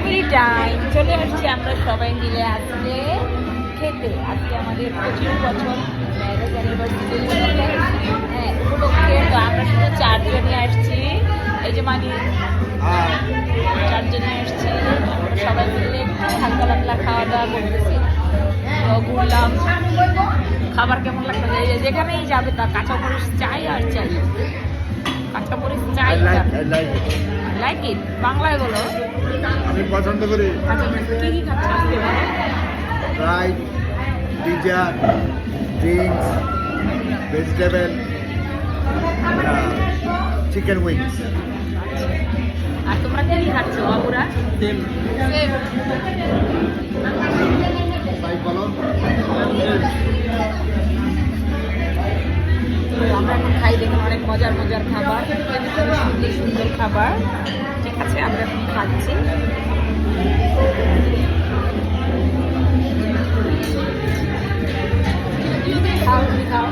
Family time চলে আসছি আমরা সবাই মিলে আজকে খেতে। আজকে আমাদের 25 বছর ম্যারেজ অ্যানিভার্সারি উপলক্ষে তো আমরা শুধু 4 জনই আসছি। এই যে মানে 4 জনই আসছি। আমরা সবাই মিলে একটু হালকা পাতলা খাওয়া দাওয়া করতেছি, তো ঘুরলাম। খাবার কেমন লাগবে? যেখানেই যাবে তা কাঁচামরিচ চাই আর চাই, কাঁচামরিচ চাই। লাইক ইট, বাংলায় বলো। আমি পছন্দ করি কি কি খাচ্ছ? Fried, pizza, drinks, vegetable, chicken wings. আর তোমরা কি কি খাচ্ছ বাবুরা? সেম। আমরা এখন খাই, দেখুন অনেক মজার মজার খাবার, সুন্দর সুন্দর খাবার। ঠিক আছে, আমরা এখন খাচ্ছি। খাও, তুমি খাও।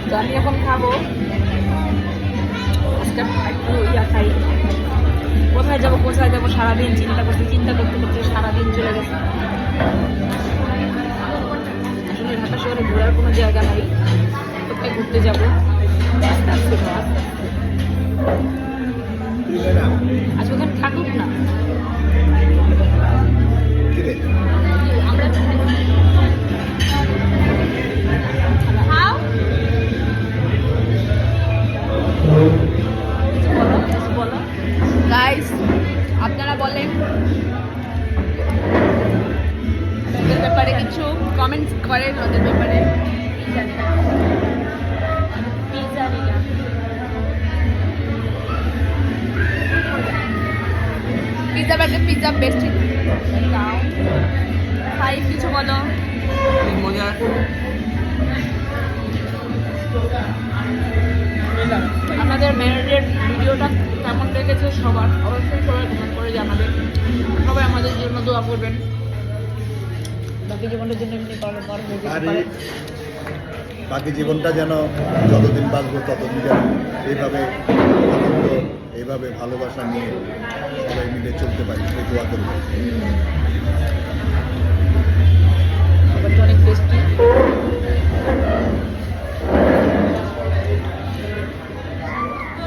তো আমি এখন খাবো। আজকে একটু খাই। কোথায় যাবো সারাদিন চিন্তা করতে করতে সারাদিন চলে গেছে। আসলে ঢাকা শহরে ঘোরার কোনো জায়গা নাই, কোথায় ঘুরতে যাবো? আচ্ছা, ওখানে থাকুক না, আমরা বলো গাইস, আপনারা বলেন ওদের ব্যাপারে কিছু কমেন্টস করেন, ওদের ব্যাপারে। পিজা বেস্ট খাই, কিছু বলো। আমাদের ম্যারেজের ভিডিওটা কেমন লেগেছে সবার অবশ্যই সবাই কমেন্ট করে জানাবেন। সবাই আমাদের জন্য দোয়া করবেন, বাকি জীবনের জন্য এমনি বাকি জীবনটা যেন যতদিন বাঁচবো ততদিন যেন এইভাবে আনন্দ, এইভাবে ভালোবাসা নিয়ে সবাই মিলে চলতে পারি, সেই দোয়া করবো। খাবারটা অনেক টেস্টি।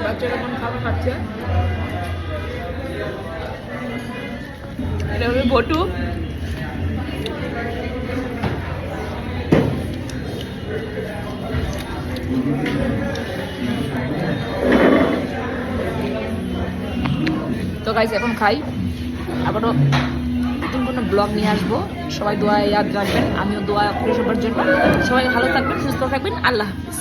বাচ্চারা কোন খাবার খাচ্ছে? এটা হবে ভটু। তো গাইস এখন খাই, আবারও নতুন কোনো ব্লগ নিয়ে আসবো। সবাই দোয়া ইয়াদ রাখবেন, আমিও দোয়া করি সবার জন্য। সবাই ভালো থাকবেন, সুস্থ থাকবেন। আল্লাহ হাফিজ।